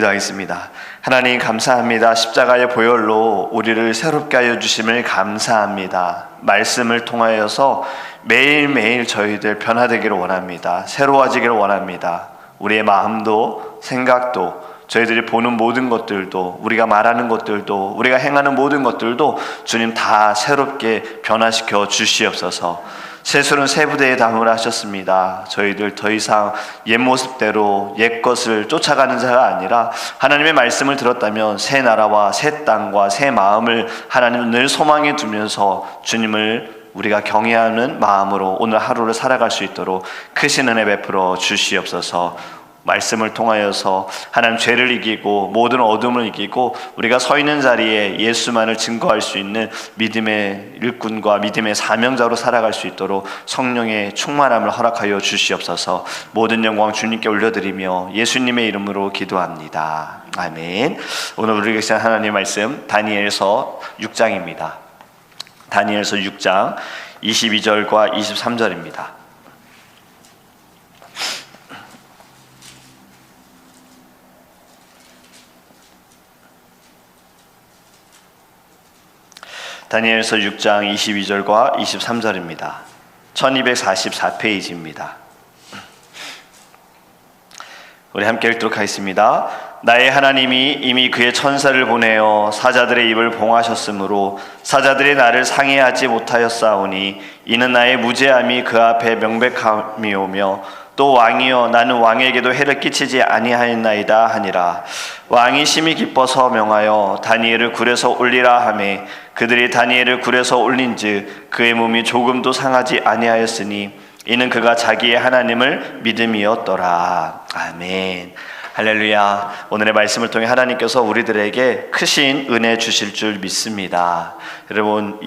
기도하겠습니다. 하나님 감사합니다. 십자가의 보혈로 우리를 새롭게 하여 주심을 감사합니다. 말씀을 통하여서 매일매일 저희들 변화되기를 원합니다. 새로워지기를 원합니다. 우리의 마음도 생각도 저희들이 보는 모든 것들도 우리가 말하는 것들도 우리가 행하는 모든 것들도 주님 다 새롭게 변화시켜 주시옵소서. 세술은 새 부대에 담으라 하셨습니다. 저희들 더 이상 옛 모습대로 옛 것을 쫓아가는 자가 아니라 하나님의 말씀을 들었다면 새 나라와 새 땅과 새 마음을 하나님은 늘 소망에 두면서 주님을 우리가 경외하는 마음으로 오늘 하루를 살아갈 수 있도록 크신 은혜 베풀어 주시옵소서. 말씀을 통하여서 하나님 죄를 이기고 모든 어둠을 이기고 우리가 서 있는 자리에 예수만을 증거할 수 있는 믿음의 일꾼과 믿음의 사명자로 살아갈 수 있도록 성령의 충만함을 허락하여 주시옵소서. 모든 영광 주님께 올려드리며 예수님의 이름으로 기도합니다. 아멘. 오늘 우리에게 주신 하나님의 말씀 다니엘서 6장입니다. 다니엘서 6장 22절과 23절입니다. 다니엘서 6장 22절과 23절입니다. 1244페이지입니다. 우리 함께 읽도록 하겠습니다. 나의 하나님이 이미 그의 천사를 보내어 사자들의 입을 봉하셨으므로 사자들이 나를 상해하지 못하였사오니 이는 나의 무죄함이 그 앞에 명백함이오며 또 왕이여 나는 왕에게도 해를 끼치지 아니하였나이다 하니라. 왕이 심히 기뻐서 명하여 다니엘을 굴에서 올리라 하매 그들이 다니엘을 굴에서 올린즉 그의 몸이 조금도 상하지 아니하였으니 이는 그가 자기의 하나님을 믿음이었더라. 아멘. 할렐루야. 오늘의 말씀을 통해 하나님께서 우리들에게 크신 은혜 주실 줄 믿습니다. 여러분,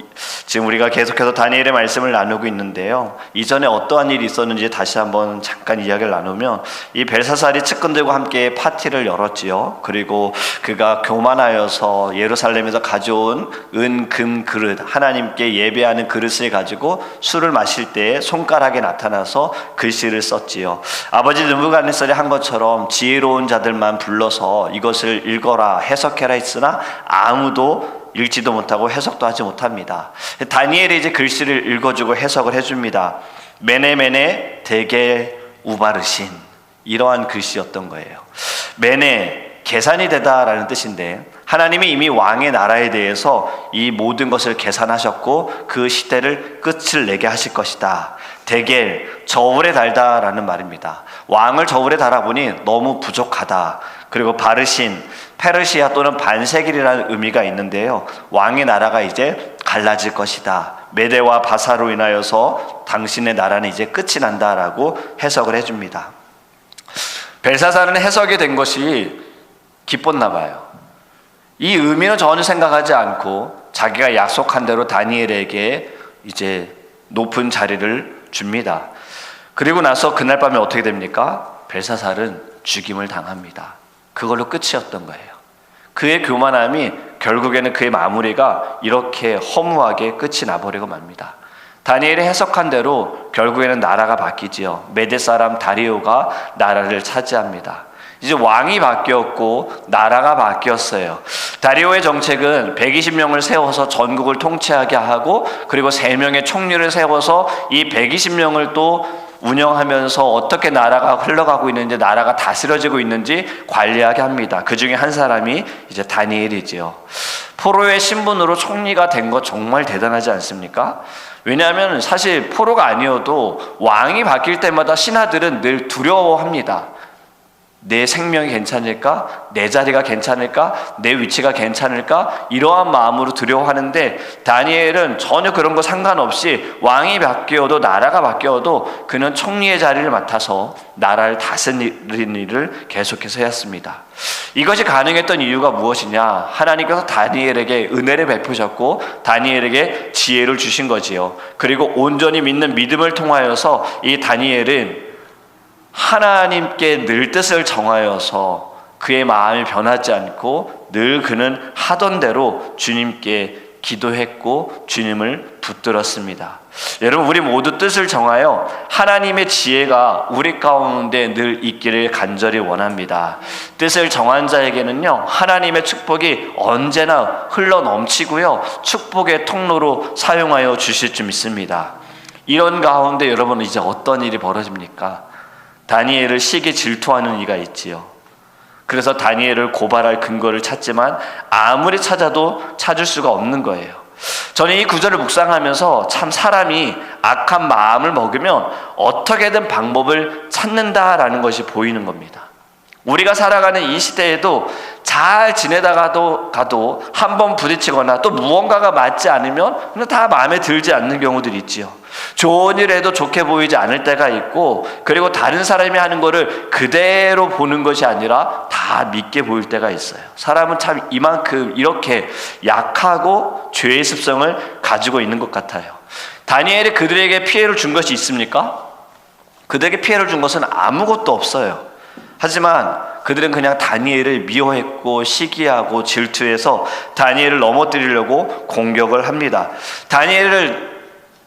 지금 우리가 계속해서 다니엘의 말씀을 나누고 있는데요, 이전에 어떠한 일이 있었는지 다시 한번 잠깐 이야기를 나누면 이 벨사살이 측근들과 함께 파티를 열었지요. 그리고 그가 교만하여서 예루살렘에서 가져온 은, 금 그릇, 하나님께 예배하는 그릇을 가지고 술을 마실 때에 손가락에 나타나서 글씨를 썼지요. 아버지 느부갓네살이 한 것처럼 지혜로운 자들만 불러서 이것을 읽어라 해석해라 했으나 아무도 읽지도 못하고 해석도 하지 못합니다. 다니엘이 이제 글씨를 읽어주고 해석을 해줍니다. 메네 데겔 우바르신, 이러한 글씨였던 거예요. 메네, 계산이 되다라는 뜻인데 하나님이 이미 왕의 나라에 대해서 이 모든 것을 계산하셨고 그 시대를 끝을 내게 하실 것이다. 데겔, 저울에 달다라는 말입니다. 왕을 저울에 달아보니 너무 부족하다. 그리고 바르신, 페르시아 또는 반세길이라는 의미가 있는데요, 왕의 나라가 이제 갈라질 것이다. 메대와 바사로 인하여서 당신의 나라는 이제 끝이 난다라고 해석을 해줍니다. 벨사살은 해석이 된 것이 기뻤나 봐요. 이 의미는 전혀 생각하지 않고 자기가 약속한 대로 다니엘에게 이제 높은 자리를 줍니다. 그리고 나서 그날 밤에 어떻게 됩니까? 벨사살은 죽임을 당합니다. 그걸로 끝이었던 거예요. 그의 교만함이 결국에는 그의 마무리가 이렇게 허무하게 끝이 나버리고 맙니다. 다니엘이 해석한 대로 결국에는 나라가 바뀌지요. 메대 사람 다리오가 나라를 차지합니다. 이제 왕이 바뀌었고 나라가 바뀌었어요. 다리오의 정책은 120명을 세워서 전국을 통치하게 하고 그리고 3명의 총리를 세워서 이 120명을 또 운영하면서 어떻게 나라가 흘러가고 있는지, 나라가 다스려지고 있는지 관리하게 합니다. 그 중에 한 사람이 이제 다니엘이지요. 포로의 신분으로 총리가 된 거 정말 대단하지 않습니까? 왜냐하면 사실 포로가 아니어도 왕이 바뀔 때마다 신하들은 늘 두려워합니다. 내 생명이 괜찮을까? 내 자리가 괜찮을까? 내 위치가 괜찮을까? 이러한 마음으로 두려워하는데 다니엘은 전혀 그런 거 상관없이 왕이 바뀌어도 나라가 바뀌어도 그는 총리의 자리를 맡아서 나라를 다스리는 일을 계속해서 했습니다. 이것이 가능했던 이유가 무엇이냐? 하나님께서 다니엘에게 은혜를 베푸셨고 다니엘에게 지혜를 주신 거지요. 그리고 온전히 믿는 믿음을 통하여서 이 다니엘은 하나님께 늘 뜻을 정하여서 그의 마음이 변하지 않고 늘 그는 하던 대로 주님께 기도했고 주님을 붙들었습니다. 여러분, 우리 모두 뜻을 정하여 하나님의 지혜가 우리 가운데 늘 있기를 간절히 원합니다. 뜻을 정한 자에게는요, 하나님의 축복이 언제나 흘러 넘치고요, 축복의 통로로 사용하여 주실 줄 믿습니다. 이런 가운데 여러분은 이제 어떤 일이 벌어집니까? 다니엘을 시기 질투하는 이가 있지요. 그래서 다니엘을 고발할 근거를 찾지만 아무리 찾아도 찾을 수가 없는 거예요. 저는 이 구절을 묵상하면서 참 사람이 악한 마음을 먹으면 어떻게든 방법을 찾는다라는 것이 보이는 겁니다. 우리가 살아가는 이 시대에도 잘 지내다가도 한번 부딪히거나 또 무언가가 맞지 않으면 그냥 다 마음에 들지 않는 경우들이 있지요. 좋은 일 해도 좋게 보이지 않을 때가 있고, 그리고 다른 사람이 하는 거를 그대로 보는 것이 아니라 다 믿게 보일 때가 있어요. 사람은 참 이만큼 이렇게 약하고 죄의 습성을 가지고 있는 것 같아요. 다니엘이 그들에게 피해를 준 것이 있습니까? 그들에게 피해를 준 것은 아무것도 없어요. 하지만 그들은 그냥 다니엘을 미워했고 시기하고 질투해서 다니엘을 넘어뜨리려고 공격을 합니다. 다니엘을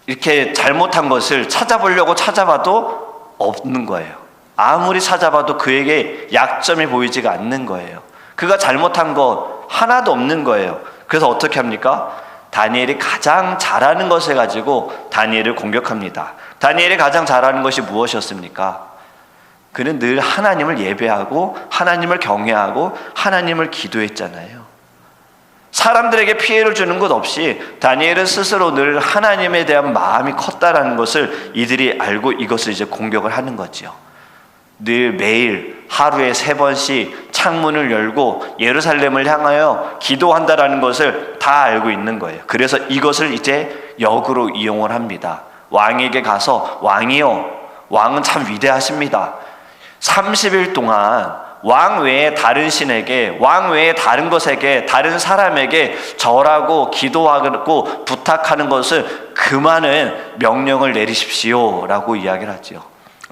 이렇게 잘못한 것을 찾아보려고 찾아봐도 없는 거예요. 아무리 찾아봐도 그에게 약점이 보이지가 않는 거예요. 그가 잘못한 것 하나도 없는 거예요. 그래서 어떻게 합니까? 다니엘이 가장 잘하는 것을 가지고 다니엘을 공격합니다. 다니엘이 가장 잘하는 것이 무엇이었습니까? 그는 늘 하나님을 예배하고 하나님을 경외하고 하나님을 기도했잖아요. 사람들에게 피해를 주는 것 없이 다니엘은 스스로 늘 하나님에 대한 마음이 컸다라는 것을 이들이 알고 이것을 이제 공격을 하는 거지요. 늘 매일 하루에 3번씩 창문을 열고 예루살렘을 향하여 기도한다라는 것을 다 알고 있는 거예요. 그래서 이것을 이제 역으로 이용을 합니다. 왕에게 가서 왕이요, 왕은 참 위대하십니다. 30일 동안 왕 외에 다른 신에게, 왕 외에 다른 것에게, 다른 사람에게 절하고 기도하고 부탁하는 것을 그만은 명령을 내리십시오 라고 이야기를 하죠.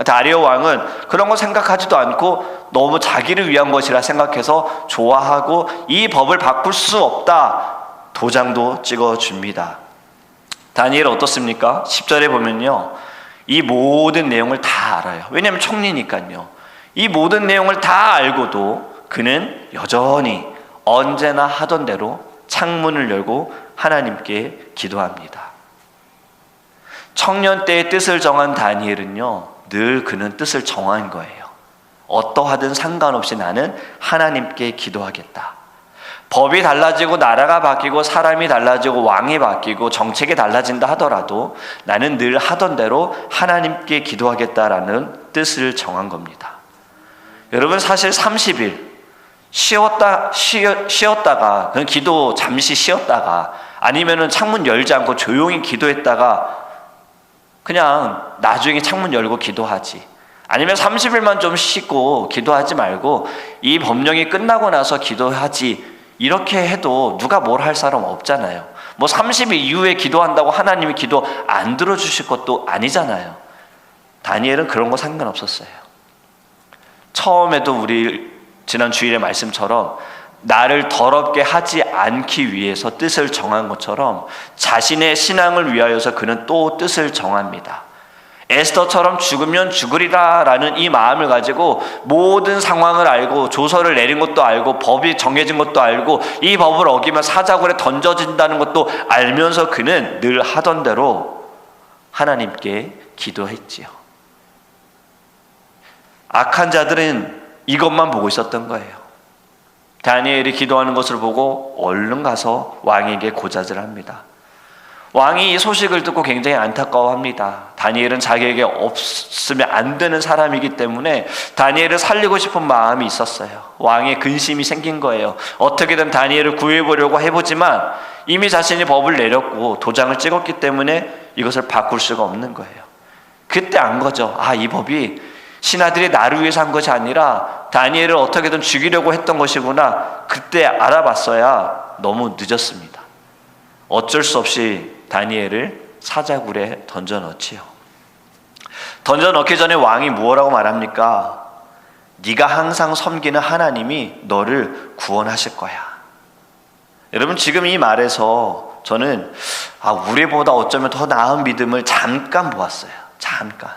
다리오 왕은 그런 거 생각하지도 않고 너무 자기를 위한 것이라 생각해서 좋아하고 이 법을 바꿀 수 없다 도장도 찍어줍니다. 다니엘 어떻습니까? 10절에 보면요, 이 모든 내용을 다 알아요. 왜냐하면 총리니까요. 이 모든 내용을 다 알고도 그는 여전히 언제나 하던 대로 창문을 열고 하나님께 기도합니다. 청년 때의 뜻을 정한 다니엘은요, 늘 그는 뜻을 정한 거예요. 어떠하든 상관없이 나는 하나님께 기도하겠다. 법이 달라지고 나라가 바뀌고 사람이 달라지고 왕이 바뀌고 정책이 달라진다 하더라도 나는 늘 하던 대로 하나님께 기도하겠다라는 뜻을 정한 겁니다. 여러분, 사실 30일 쉬었다가 그냥 기도 잠시 쉬었다가 아니면은 창문 열지 않고 조용히 기도했다가 그냥 나중에 창문 열고 기도하지, 아니면 30일만 좀 쉬고 기도하지 말고 이 법령이 끝나고 나서 기도하지, 이렇게 해도 누가 뭘 할 사람 없잖아요. 뭐 30일 이후에 기도한다고 하나님이 기도 안 들어주실 것도 아니잖아요. 다니엘은 그런 거 상관없었어요. 처음에도 우리 지난 주일의 말씀처럼 나를 더럽게 하지 않기 위해서 뜻을 정한 것처럼 자신의 신앙을 위하여서 그는 또 뜻을 정합니다. 에스더처럼 죽으면 죽으리라 라는 이 마음을 가지고 모든 상황을 알고 조서를 내린 것도 알고 법이 정해진 것도 알고 이 법을 어기면 사자굴에 던져진다는 것도 알면서 그는 늘 하던 대로 하나님께 기도했지요. 악한 자들은 이것만 보고 있었던 거예요. 다니엘이 기도하는 것을 보고 얼른 가서 왕에게 고자질을 합니다. 왕이 이 소식을 듣고 굉장히 안타까워합니다. 다니엘은 자기에게 없으면 안 되는 사람이기 때문에 다니엘을 살리고 싶은 마음이 있었어요. 왕의 근심이 생긴 거예요. 어떻게든 다니엘을 구해보려고 해보지만 이미 자신이 법을 내렸고 도장을 찍었기 때문에 이것을 바꿀 수가 없는 거예요. 그때 안 거죠. 아, 이 법이 신하들이 나를 위해서 한 것이 아니라 다니엘을 어떻게든 죽이려고 했던 것이구나. 그때 알아봤어야 너무 늦었습니다. 어쩔 수 없이 다니엘을 사자굴에 던져넣지요. 던져넣기 전에 왕이 무엇라고 말합니까? 네가 항상 섬기는 하나님이 너를 구원하실 거야. 여러분, 지금 이 말에서 저는 우리보다 어쩌면 더 나은 믿음을 잠깐 보았어요. 잠깐.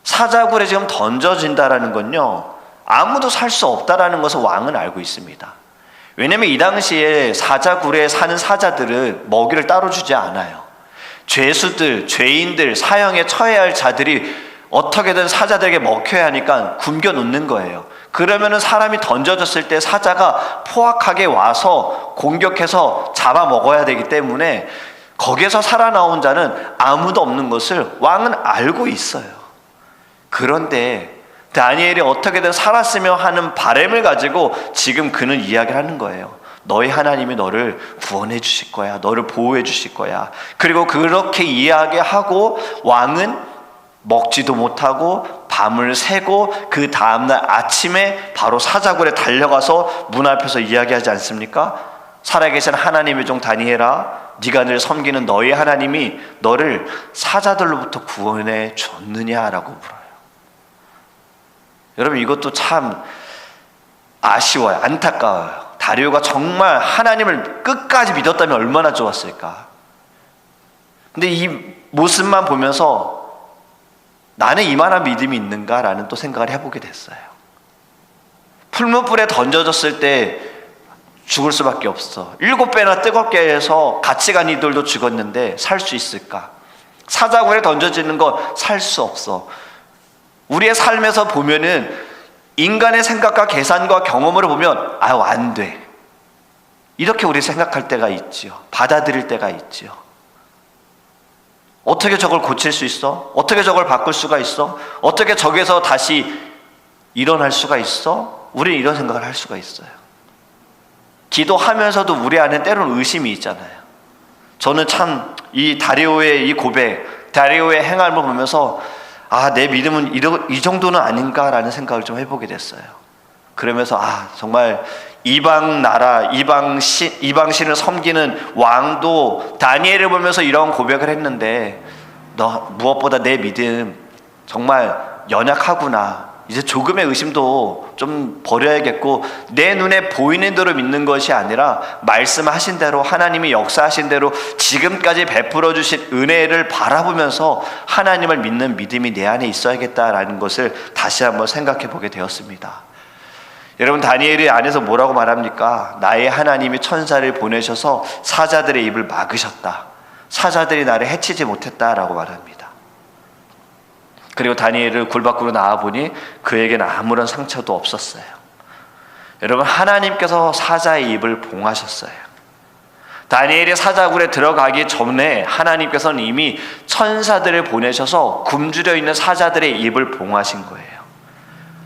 사자굴에 지금 던져진다라는 건요, 아무도 살 수 없다라는 것을 왕은 알고 있습니다. 왜냐하면 이 당시에 사자굴에 사는 사자들은 먹이를 따로 주지 않아요. 죄수들, 죄인들, 사형에 처해야 할 자들이 어떻게든 사자들에게 먹혀야 하니까 굶겨 놓는 거예요. 그러면은 사람이 던져졌을 때 사자가 포악하게 와서 공격해서 잡아 먹어야 되기 때문에 거기에서 살아나온 자는 아무도 없는 것을 왕은 알고 있어요. 그런데 다니엘이 어떻게든 살았으며 하는 바람을 가지고 지금 그는 이야기를 하는 거예요. 너희 하나님이 너를 구원해 주실 거야. 너를 보호해 주실 거야. 그리고 그렇게 이야기하고 왕은 먹지도 못하고 밤을 새고 그 다음날 아침에 바로 사자굴에 달려가서 문 앞에서 이야기하지 않습니까? 살아계신 하나님의 종 다니엘아, 네가 늘 섬기는 너희 하나님이 너를 사자들로부터 구원해 줬느냐라고 물어요. 여러분, 이것도 참 아쉬워요. 안타까워요. 다리오가 정말 하나님을 끝까지 믿었다면 얼마나 좋았을까. 근데 이 모습만 보면서 나는 이만한 믿음이 있는가라는 또 생각을 해보게 됐어요. 풀무불에 던져졌을 때 죽을 수밖에 없어. 7배나 뜨겁게 해서 같이 간 이들도 죽었는데 살 수 있을까? 사자굴에 던져지는 거 살 수 없어. 우리의 삶에서 보면은 인간의 생각과 계산과 경험으로 보면 안 돼. 이렇게 우리 생각할 때가 있지요. 받아들일 때가 있지요. 어떻게 저걸 고칠 수 있어? 어떻게 저걸 바꿀 수가 있어? 어떻게 저기서 다시 일어날 수가 있어? 우리는 이런 생각을 할 수가 있어요. 기도하면서도 우리 안에 때로는 의심이 있잖아요. 저는 참 이 다리오의 이 고백, 다리오의 행함을 보면서 내 믿음은 이 정도는 아닌가라는 생각을 좀 해보게 됐어요. 그러면서 정말 이방 나라, 이방 신을 섬기는 왕도 다니엘을 보면서 이런 고백을 했는데 무엇보다 내 믿음 정말 연약하구나. 이제 조금의 의심도 좀 버려야겠고 내 눈에 보이는 대로 믿는 것이 아니라 말씀하신 대로 하나님이 역사하신 대로 지금까지 베풀어 주신 은혜를 바라보면서 하나님을 믿는 믿음이 내 안에 있어야겠다라는 것을 다시 한번 생각해 보게 되었습니다. 여러분, 다니엘이 안에서 뭐라고 말합니까? 나의 하나님이 천사를 보내셔서 사자들의 입을 막으셨다. 사자들이 나를 해치지 못했다라고 말합니다. 그리고 다니엘을 굴 밖으로 나와보니 그에게는 아무런 상처도 없었어요. 여러분, 하나님께서 사자의 입을 봉하셨어요. 다니엘이 사자굴에 들어가기 전에 하나님께서는 이미 천사들을 보내셔서 굶주려 있는 사자들의 입을 봉하신 거예요.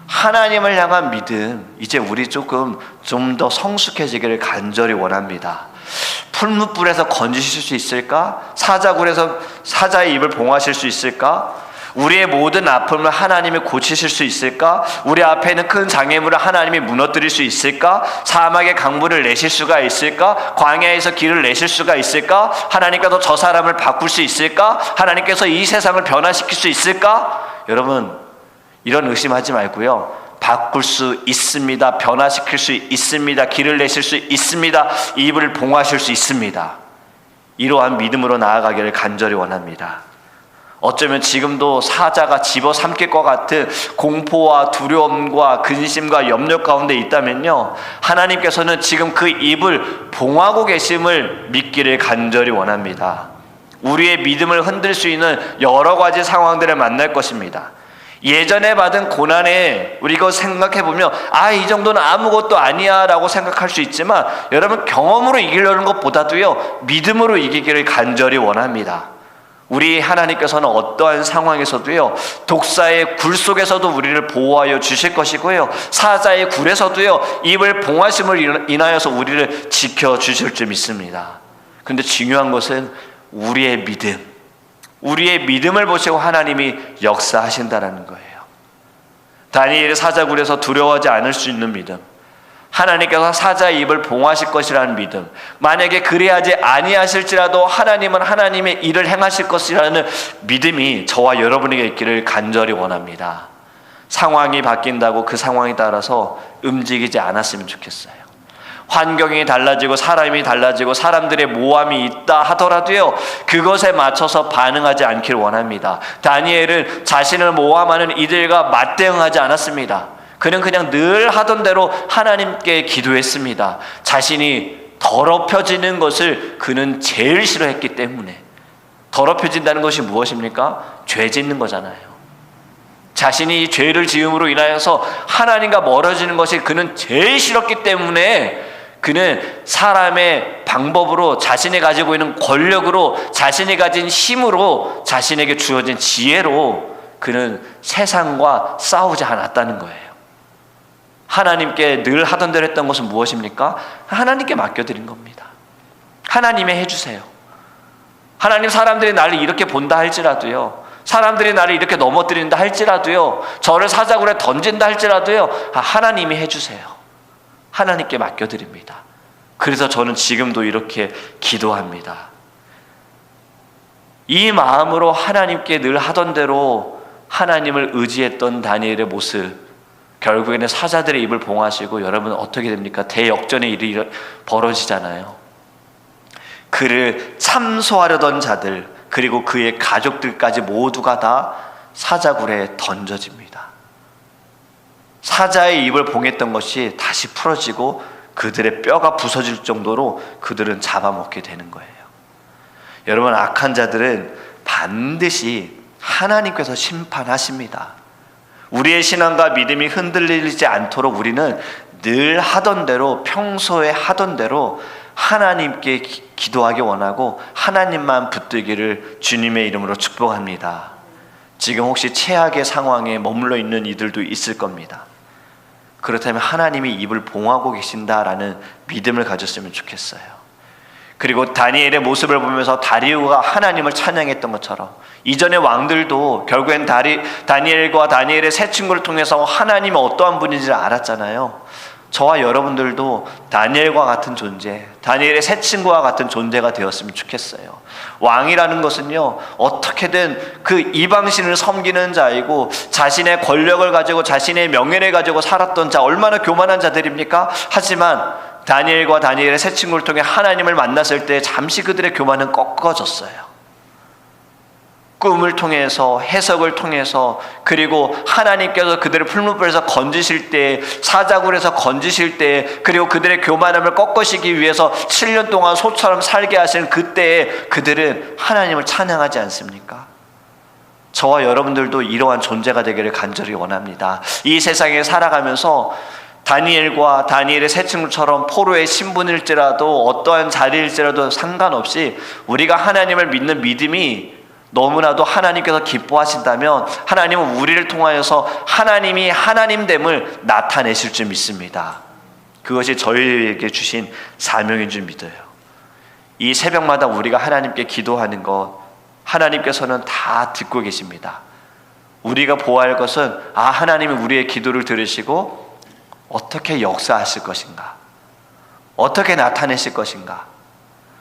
하나님을 향한 믿음, 이제 우리 좀 더 성숙해지기를 간절히 원합니다. 풀무불에서 건지실 수 있을까? 사자굴에서 사자의 입을 봉하실 수 있을까? 우리의 모든 아픔을 하나님이 고치실 수 있을까? 우리 앞에 있는 큰 장애물을 하나님이 무너뜨릴 수 있을까? 사막의 강물을 내실 수가 있을까? 광야에서 길을 내실 수가 있을까? 하나님께서 저 사람을 바꿀 수 있을까? 하나님께서 이 세상을 변화시킬 수 있을까? 여러분, 이런 의심하지 말고요, 바꿀 수 있습니다. 변화시킬 수 있습니다. 길을 내실 수 있습니다. 입을 봉하실 수 있습니다. 이러한 믿음으로 나아가기를 간절히 원합니다. 어쩌면 지금도 사자가 집어삼킬 것 같은 공포와 두려움과 근심과 염려 가운데 있다면요, 하나님께서는 지금 그 입을 봉하고 계심을 믿기를 간절히 원합니다. 우리의 믿음을 흔들 수 있는 여러 가지 상황들을 만날 것입니다. 예전에 받은 고난에 우리가 생각해보면 이 정도는 아무것도 아니야 라고 생각할 수 있지만, 여러분, 경험으로 이기려는 것보다도요, 믿음으로 이기기를 간절히 원합니다. 우리 하나님께서는 어떠한 상황에서도요, 독사의 굴 속에서도 우리를 보호하여 주실 것이고요, 사자의 굴에서도요, 입을 봉하심을 인하여서 우리를 지켜주실 줄 믿습니다. 그런데 중요한 것은 우리의 믿음, 우리의 믿음을 보시고 하나님이 역사하신다는 거예요. 다니엘이 사자굴에서 두려워하지 않을 수 있는 믿음, 하나님께서 사자의 입을 봉하실 것이라는 믿음, 만약에 그리하지 아니하실지라도 하나님은 하나님의 일을 행하실 것이라는 믿음이 저와 여러분에게 있기를 간절히 원합니다. 상황이 바뀐다고 그 상황에 따라서 움직이지 않았으면 좋겠어요. 환경이 달라지고 사람이 달라지고 사람들의 모함이 있다 하더라도요, 그것에 맞춰서 반응하지 않길 원합니다. 다니엘은 자신을 모함하는 이들과 맞대응하지 않았습니다. 그는 그냥 늘 하던 대로 하나님께 기도했습니다. 자신이 더럽혀지는 것을 그는 제일 싫어했기 때문에. 더럽혀진다는 것이 무엇입니까? 죄 짓는 거잖아요. 자신이 이 죄를 지음으로 인하여서 하나님과 멀어지는 것이 그는 제일 싫었기 때문에 그는 사람의 방법으로, 자신이 가지고 있는 권력으로, 자신이 가진 힘으로, 자신에게 주어진 지혜로 그는 세상과 싸우지 않았다는 거예요. 하나님께 늘 하던 대로 했던 것은 무엇입니까? 하나님께 맡겨드린 겁니다. 하나님이 해주세요. 하나님, 사람들이 나를 이렇게 본다 할지라도요, 사람들이 나를 이렇게 넘어뜨린다 할지라도요, 저를 사자굴에 던진다 할지라도요, 하나님이 해주세요. 하나님께 맡겨드립니다. 그래서 저는 지금도 이렇게 기도합니다. 이 마음으로 하나님께 늘 하던 대로 하나님을 의지했던 다니엘의 모습, 결국에는 사자들의 입을 봉하시고 여러분 어떻게 됩니까? 대역전의 일이 벌어지잖아요. 그를 참소하려던 자들, 그리고 그의 가족들까지 모두가 다 사자굴에 던져집니다. 사자의 입을 봉했던 것이 다시 풀어지고 그들의 뼈가 부서질 정도로 그들은 잡아먹게 되는 거예요. 여러분, 악한 자들은 반드시 하나님께서 심판하십니다. 우리의 신앙과 믿음이 흔들리지 않도록 우리는 늘 하던 대로, 평소에 하던 대로 하나님께 기도하기 원하고 하나님만 붙들기를 주님의 이름으로 축복합니다. 지금 혹시 최악의 상황에 머물러 있는 이들도 있을 겁니다. 그렇다면 하나님이 입을 봉하고 계신다라는 믿음을 가졌으면 좋겠어요. 그리고 다니엘의 모습을 보면서 다리우가 하나님을 찬양했던 것처럼 이전의 왕들도 결국엔 다니엘과 다니엘의 세 친구를 통해서 하나님이 어떠한 분인지를 알았잖아요. 저와 여러분들도 다니엘과 같은 존재, 다니엘의 세 친구와 같은 존재가 되었으면 좋겠어요. 왕이라는 것은요, 어떻게든 그 이방신을 섬기는 자이고 자신의 권력을 가지고 자신의 명예를 가지고 살았던 자, 얼마나 교만한 자들입니까? 하지만 다니엘과 다니엘의 세 친구를 통해 하나님을 만났을 때 잠시 그들의 교만은 꺾어졌어요. 꿈을 통해서, 해석을 통해서, 그리고 하나님께서 그들을 풀무불에서 건지실 때, 사자굴에서 건지실 때, 그리고 그들의 교만함을 꺾으시기 위해서 7년 동안 소처럼 살게 하신 그때에 그들은 하나님을 찬양하지 않습니까? 저와 여러분들도 이러한 존재가 되기를 간절히 원합니다. 이 세상에 살아가면서 다니엘과 다니엘의 세 친구처럼 포로의 신분일지라도 어떠한 자리일지라도 상관없이 우리가 하나님을 믿는 믿음이 너무나도 하나님께서 기뻐하신다면 하나님은 우리를 통하여서 하나님이 하나님됨을 나타내실 줄 믿습니다. 그것이 저희에게 주신 사명인 줄 믿어요. 이 새벽마다 우리가 하나님께 기도하는 것 하나님께서는 다 듣고 계십니다. 우리가 보아야 할 것은 하나님이 우리의 기도를 들으시고 어떻게 역사하실 것인가, 어떻게 나타내실 것인가,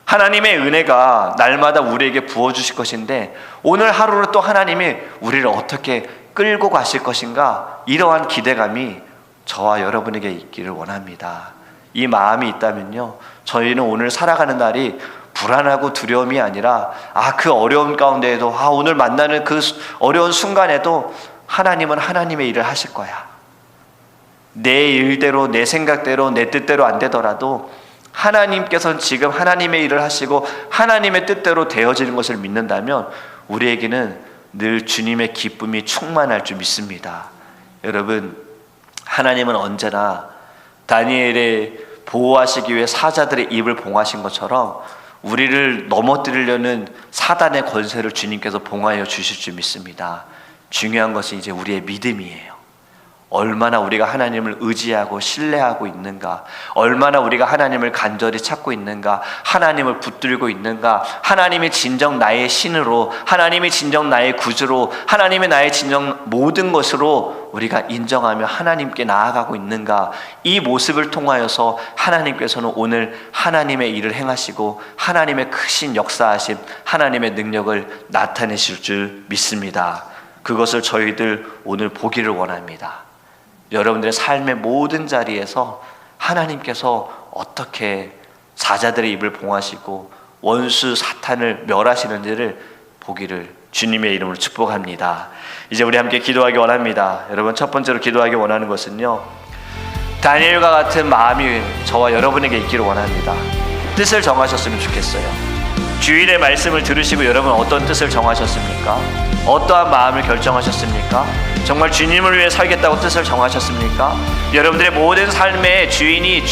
하나님의 은혜가 날마다 우리에게 부어주실 것인데 오늘 하루를 또 하나님이 우리를 어떻게 끌고 가실 것인가, 이러한 기대감이 저와 여러분에게 있기를 원합니다. 이 마음이 있다면요, 저희는 오늘 살아가는 날이 불안하고 두려움이 아니라 그 어려운 가운데에도 오늘 만나는 그 어려운 순간에도 하나님은 하나님의 일을 하실 거야. 내 일대로, 내 생각대로, 내 뜻대로 안 되더라도 하나님께서는 지금 하나님의 일을 하시고 하나님의 뜻대로 되어지는 것을 믿는다면 우리에게는 늘 주님의 기쁨이 충만할 줄 믿습니다. 여러분, 하나님은 언제나 다니엘의 보호하시기 위해 사자들의 입을 봉하신 것처럼 우리를 넘어뜨리려는 사단의 권세를 주님께서 봉하여 주실 줄 믿습니다. 중요한 것은 이제 우리의 믿음이에요. 얼마나 우리가 하나님을 의지하고 신뢰하고 있는가, 얼마나 우리가 하나님을 간절히 찾고 있는가, 하나님을 붙들고 있는가, 하나님이 진정 나의 신으로, 하나님이 진정 나의 구주로, 하나님이 나의 진정 모든 것으로 우리가 인정하며 하나님께 나아가고 있는가, 이 모습을 통하여서 하나님께서는 오늘 하나님의 일을 행하시고 하나님의 크신 역사하심, 하나님의 능력을 나타내실 줄 믿습니다. 그것을 저희들 오늘 보기를 원합니다. 여러분들의 삶의 모든 자리에서 하나님께서 어떻게 사자들의 입을 봉하시고 원수 사탄을 멸하시는지를 보기를 주님의 이름으로 축복합니다. 이제 우리 함께 기도하기 원합니다. 여러분, 첫 번째로 기도하기 원하는 것은요, 다니엘과 같은 마음이 저와 여러분에게 있기를 원합니다. 뜻을 정하셨으면 좋겠어요. 주일의 말씀을 들으시고 여러분 어떤 뜻을 정하셨습니까? 어떠한 마음을 결정하셨습니까? 정말 주님을 위해 살겠다고 뜻을 정하셨습니까? 여러분들의 모든 삶의 주인이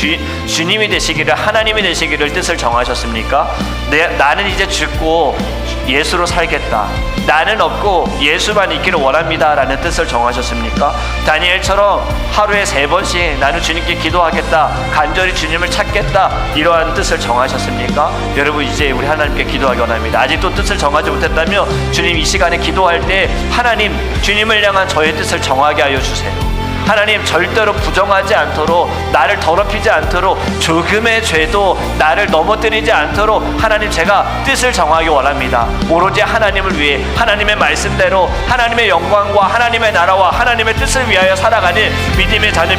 주님이 되시기를, 하나님이 되시기를 뜻을 정하셨습니까? 나는 이제 죽고 예수로 살겠다, 나는 없고 예수만 있기를 원합니다 라는 뜻을 정하셨습니까? 다니엘처럼 하루에 3번씩 나는 주님께 기도하겠다, 간절히 주님을 찾겠다, 이러한 뜻을 정하셨습니까? 여러분, 이제 우리 하나님께 기도하기 원합니다. 아직도 뜻을 정하지 못했다면 주님, 이 시간에 기도할 때 하나님, 주님을 향한 저의 뜻을 정하게 하여 주세요. 하나님, 절대로 부정하지 않도록, 나를 더럽히지 않도록, 조금의 죄도 나를 넘어뜨리지 않도록 하나님, 제가 뜻을 정하기 원합니다. 오로지 하나님을 위해, 하나님의 말씀대로 하나님의 영광과 하나님의 나라와 하나님의 뜻을 위하여 살아가는 믿음의 자녀,